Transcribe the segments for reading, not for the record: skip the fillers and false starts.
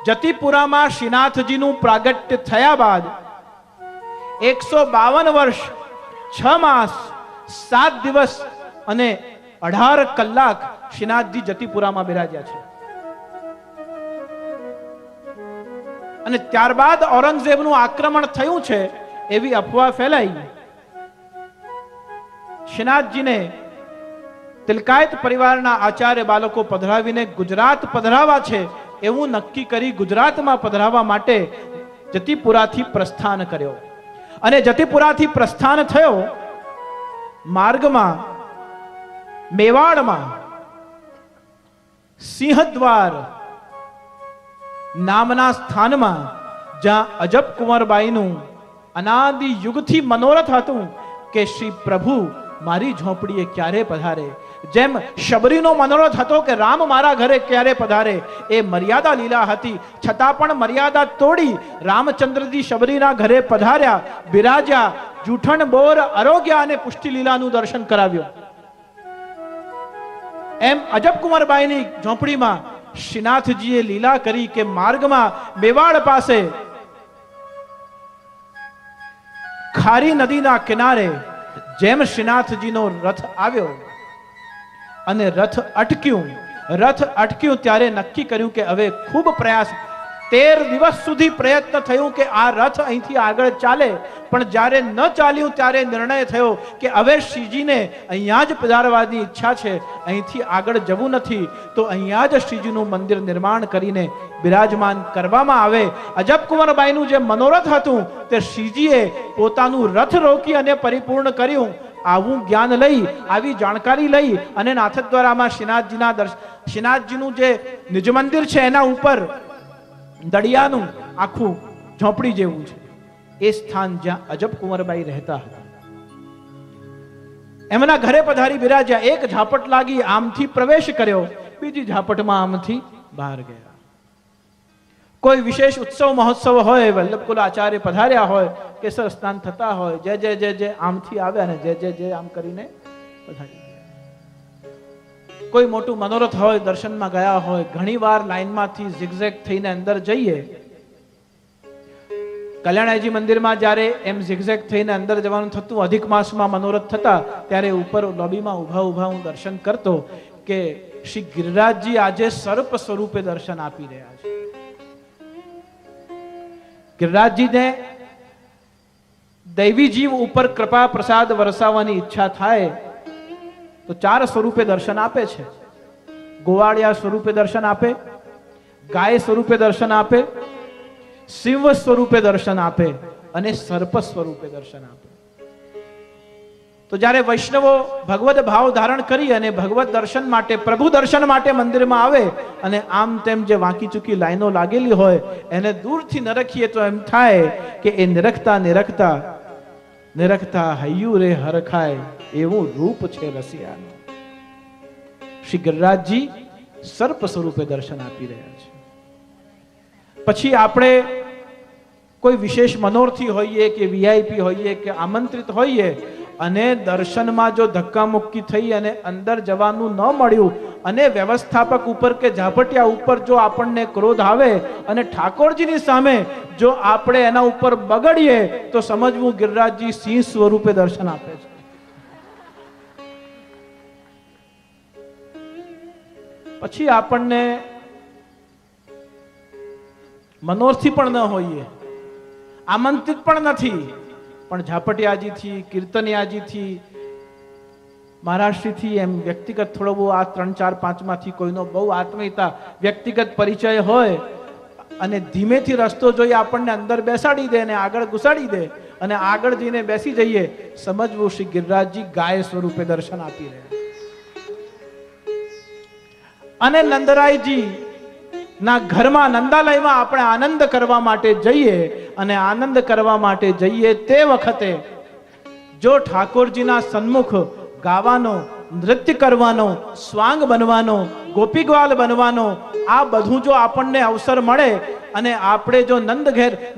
જતિપુરામાં શ્રીનાથજીનું પ્રાગટ્ય થયા બાદ 152 વર્ષ 6 માસ 7 દિવસ અને 18 કલાક શ્રીનાથજી જતિપુરામાં બિરાજ્યા છે. અને ત્યારબાદ ઔરંગઝેબનું આક્રમણ થયું છે એવી અફવા ફેલાઈ. શ્રીનાથજીને તિલકાયત પરિવારના આચાર્ય બાળકો પધરાવીને ગુજરાત પધરાવા છે એવું નક્કી કરી ગુજરાતમાં પધરાવવા માટે જતિપુરાથી પ્રસ્થાન કર્યો. અને જતિપુરાથી પ્રસ્થાન થયો. માર્ગમાં મેવાડમાં સિંહદ્વાર નામના સ્થાનમાં જ્યાં અજબ કુંવરબાઈનું અનાદિ યુગથી મનોરથ હતું કે શ્રી પ્રભુ મારી ઝોપડીએ ક્યારે પધારે, જેમ શબરીનો મનોરથ હતો કે રામ મારા ઘરે ક્યારે પધારે, એ મર્યાદા લીલા હતી. છતાં પણ મર્યાદા તોડી રામચંદ્રજી શબરીના ઘરે પધાર્યા, બિરાજ્યા, જૂઠણ બોર આરોગ્ય અને પુષ્ટિ લીલાનું દર્શન કરાવ્યું. એમ અજબ કુંવરબાઈની ઝોપડીમાં શ્રીનાથજીએ લીલા કરી કે માર્ગમાં મેવાડ પાસે ખારી નદીના કિનારે જેમ શ્રીનાથજીનો રથ આવ્યો અને રથ અટક્યું ત્યારે નક્કી કર્યું કે હવે ખૂબ પ્રયાસ, 13 દિવસ સુધી પ્રયત્ન થયું કે આ રથ અહીંથી આગળ ચાલે, પણ જ્યારે ન ચાલ્યું ત્યારે નિર્ણય થયો કે હવે શ્રીજીને અહીંયા જ પધારવાની ઈચ્છા છે, અહીંથી આગળ જવું નથી, તો અહીંયા જ શ્રીજીનું મંદિર નિર્માણ કરીને બિરાજમાન કરવામાં આવે. અજબ કુંવરબાઈનું જે મનોરથ હતું તે શ્રીજીએ પોતાનું રથ રોકી અને પરિપૂર્ણ કર્યું. આવું જ્ઞાન લઈ, આવી જાણકારી લઈ અને નાથદ્વારામાં શ્રીનાથજીનું જે નિજ મંદિર છે એના ઉપર દળિયાનું આખું ઝોપડી જેવું છે એ સ્થાન જ્યાં અજબ કુંવરબાઈ રહેતા હતા. એમના ઘરે પધારી બિરાજ્યા. એક ઝાપટ લાગી, આમથી પ્રવેશ કર્યો, બીજી ઝાપટમાં આમથી બહાર ગયા. કોઈ વિશેષ ઉત્સવ મહોત્સવ હોય, વલ્લભકુલ આચાર્ય પધાર્યા હોય, કેસર સ્નાન થતા હોય, જય જય જય જય આમથી આવ્યા ને જય જય જય આમ કરીને પધારી. કોઈ મોટું મનોરથ હોય, દર્શનમાં ગયા હોય, ઘણી વાર લાઈનમાંથી ઝિગઝેગ થઈને અંદર જઈએ. કલ્યાણજી મંદિરમાં જ્યારે એમ ઝિગઝેગ થઈને અંદર જવાનું થતું, અધિક માસમાં મનોરથ થતા, ત્યારે ઉપર લોબીમાં ઊભા હું દર્શન કરતો કે શ્રી ગિરિરાજજી આજે સર્પ સ્વરૂપે દર્શન આપી રહ્યા છે. ગિરિરાજજીને દૈવી જીવ ઉપર કૃપા પ્રસાદ વરસાવવાની ઈચ્છા થાય તો 4 સ્વરૂપે દર્શન આપે છે. ગોવાળિયા સ્વરૂપે દર્શન આપે, ગાય સ્વરૂપે દર્શન આપે, શિવ સ્વરૂપે દર્શન આપે અને સર્પ સ્વરૂપે દર્શન આપે. તો જ્યારે વૈષ્ણવો ભગવદ ભાવ ધારણ કરી અને ભગવત દર્શન માટે, પ્રભુ દર્શન માટે મંદિરમાં આવે અને આમ તેમ જે વાંકી ચૂકી લાઈનો લાગેલી હોય એને દૂરથી નરખીએ તો એમ થાય કે એ નિરખતા હૈયું રે હરખાય એવું રૂપ છે રસિયાનું. શ્રી ગિરિરાજજી સર્પ સ્વરૂપે દર્શન આપી રહ્યા છે. પછી આપણે કોઈ વિશેષ મનોરથી હોઈએ કે વીઆઈપી હોઈએ કે આમંત્રિત હોઈએ અને દર્શનમાં જો ધક્કામુક્કી થઈ અને અંદર જવાનું ન મળ્યું અને વ્યવસ્થાપક ઉપર કે ઝાપટિયા ઉપર જો આપણને ક્રોધ આવે અને ઠાકોરજીની સામે જો આપણે એના ઉપર બગડીએ તો સમજવું ગિરિરાજજી સિંહ સ્વરૂપે દર્શન આપે છે. પછી આપણને મનોરથી પણ ન હોઈએ, આમંત્રિત પણ નથી, પણ ઝાપટિયાજીથી, કીર્તનિયાજીથી, મહારાષ્ટ્રથી એમ વ્યક્તિગત થોડો બહુ આ 3, 4, 5 માંથી કોઈનો બહુ આત્મીયતા, વ્યક્તિગત પરિચય હોય અને ધીમેથી રસ્તો જોઈ આપણને અંદર બેસાડી દે અને આગળ ઘુસાડી દે અને આગળ જઈને બેસી જઈએ, સમજવું શ્રી ગિરિરાજજી ગાય સ્વરૂપે દર્શન આપી રહ્યા. અને નંદરાયજી ના ઘરમાં, નંદાલયમાં આપણે આનંદ કરવા માટે જઈએ અને આનંદ કરવા માટે જઈએ તે વખતે જો ઠાકોરજીના સન્મુખ ગાવાનો, નૃત્ય કરવાનો, સ્વાંગ બનવાનો, ગોપીગ્વાલ બનવાનો, આ બધું જો આપણને અવસર મળે અને આપણે જો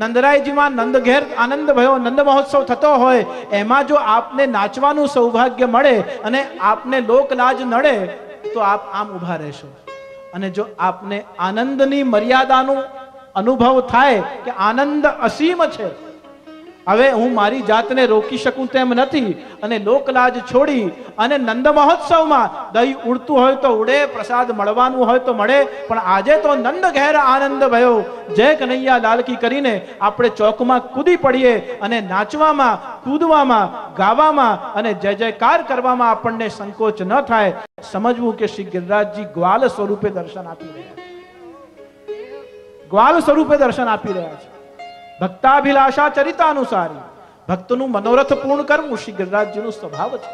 નંદરાયજીમાં નંદ ઘેર આનંદ ભયો, નંદ મહોત્સવ થતો હોય, એમાં જો આપને નાચવાનું સૌભાગ્ય મળે અને આપને લોકલાજ નડે તો આપ આમ ઊભા રહેશો. અને જો આપને આનંદની મર્યાદાનું અનુભવ થાય કે આનંદ અસીમ છે. હવે હું મારી જાતને રોકી શકું તેમ નથી અને લોકલાજ છોડી અને નંદ મહોત્સવમાં દહીં ઉડતું હોય તો ઉડે, પ્રસાદ મળવાનું હોય તો મળે, પણ આજે તો નંદ ઘેર આનંદ ભયો, જય કનૈયા લાલકી કરીને આપણે ચોકમાં કૂદી પડીએ અને નાચવામાં, કૂદવામાં, ગાવામાં અને જય જયકાર કરવામાં આપણને સંકોચ ન થાય. સમજવું કે શ્રી ગિરિરાજજી ગ્વાલ સ્વરૂપે દર્શન આપી રહ્યા છે, ગ્વાલ સ્વરૂપે દર્શન આપી રહ્યા છે. ભક્તાભિલાષા ચરિતાનુસારી, ભક્તનું મનોરથ પૂર્ણ કરવું શ્રી ગિરિરાજજીનો સ્વભાવ છે.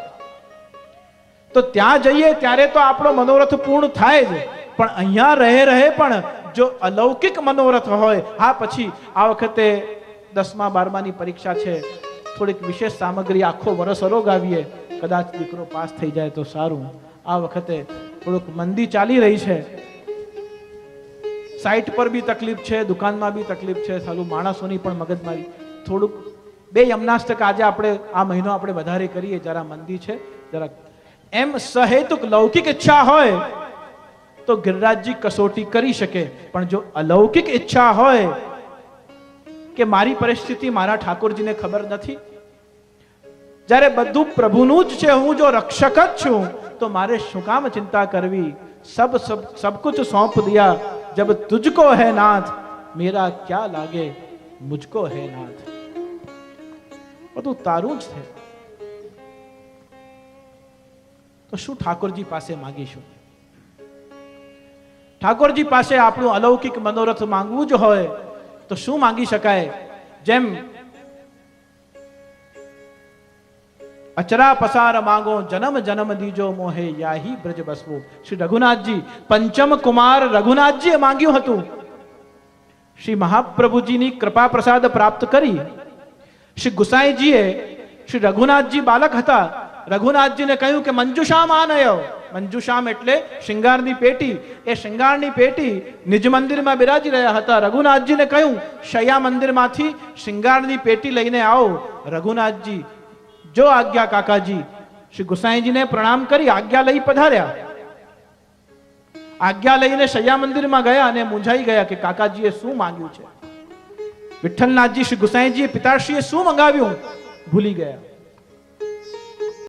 તો ત્યાં જઈએ ત્યારે તો આપણો મનોરથ પૂર્ણ થાય જ, પણ અહીંયા રહે પણ જો અલૌકિક મનોરથ હોય, હા પછી આ વખતે 10મા 12માની પરીક્ષા છે, થોડીક વિશેષ સામગ્રી આખો વર્ષ અરોગાવીએ, કદાચ દીકરો પાસ થઈ જાય તો સારું. આ વખતે થોડુંક મંદી ચાલી રહી છે, સાઇટ પર બી તકલીફ છે, દુકાનમાં બી તકલીફ છે, સાલું માણસોની પણ મગજમારી. થોડુંક 2 યમનાષ્ટક આજે આપણે આ મહિનો આપણે વધારે કરીએ, જરા મંદી છે, જરા એમ સહેતુક લૌકિક ઈચ્છા હોય તો ગિરિરાજજી કસોટી કરી શકે, પણ જો અલૌકિક ઈચ્છા હોય કે મારી પરિસ્થિતિ મારા ઠાકોરજીને ખબર નથી, જ્યારે બધું પ્રભુનું જ છે, હું જો રક્ષક જ છું તો મારે શું કામ ચિંતા કરવી? सब कुछ सौंप दिया, जब तुझको है नाथ, मेरा क्या लागे मुझको है नाथ. બધું તારું જ છે, તો શું ઠાકોરજી પાસે માંગીશું? ઠાકોરજી પાસે આપણું અલૌકિક મનોરથ માંગવું જ હોય તો શું માંગી શકાય? જેમ અચરા પસાર માંગો, જન્મ જન્મ દીજો મોહે, યાહી બ્રજ બસવો. શ્રી રઘુનાથજી, પંચમ કુમાર રઘુનાથજીએ માંગ્યું હતું. શ્રી મહાપ્રભુજીની કૃપા પ્રસાદ પ્રાપ્ત કરી. શ્રી ગુસાઈજીએ, શ્રી રઘુનાથજી બાલક હતા, રઘુનાથજીને કહ્યું કે મંજુષામ આનયો. મંજુષામ એટલે શિંગારની પેટી. એ શિંગારની પેટી નિજ મંદિરમાં બિરાજી રહ્યા હતા. રઘુનાથજીને કહ્યું શૈયા મંદિરમાંથી શિંગારની પેટી લઈને આવો. રઘુનાથજી જો આજ્ઞા કાકાજી. શ્રી ગુસાઈજીને પ્રણામ કરી આજ્ઞા લઈ પધાર્યા. આજ્ઞા લઈને શૈયા મંદિરમાં ગયા અને મૂંઝાઈ ગયા કે કાકાજીએ શું માંગ્યું છે. વિઠ્ઠલનાથજી, શ્રી ગુસાઈજીએ, પિતાશ્રીએ શું મંગાવ્યું ભૂલી ગયા.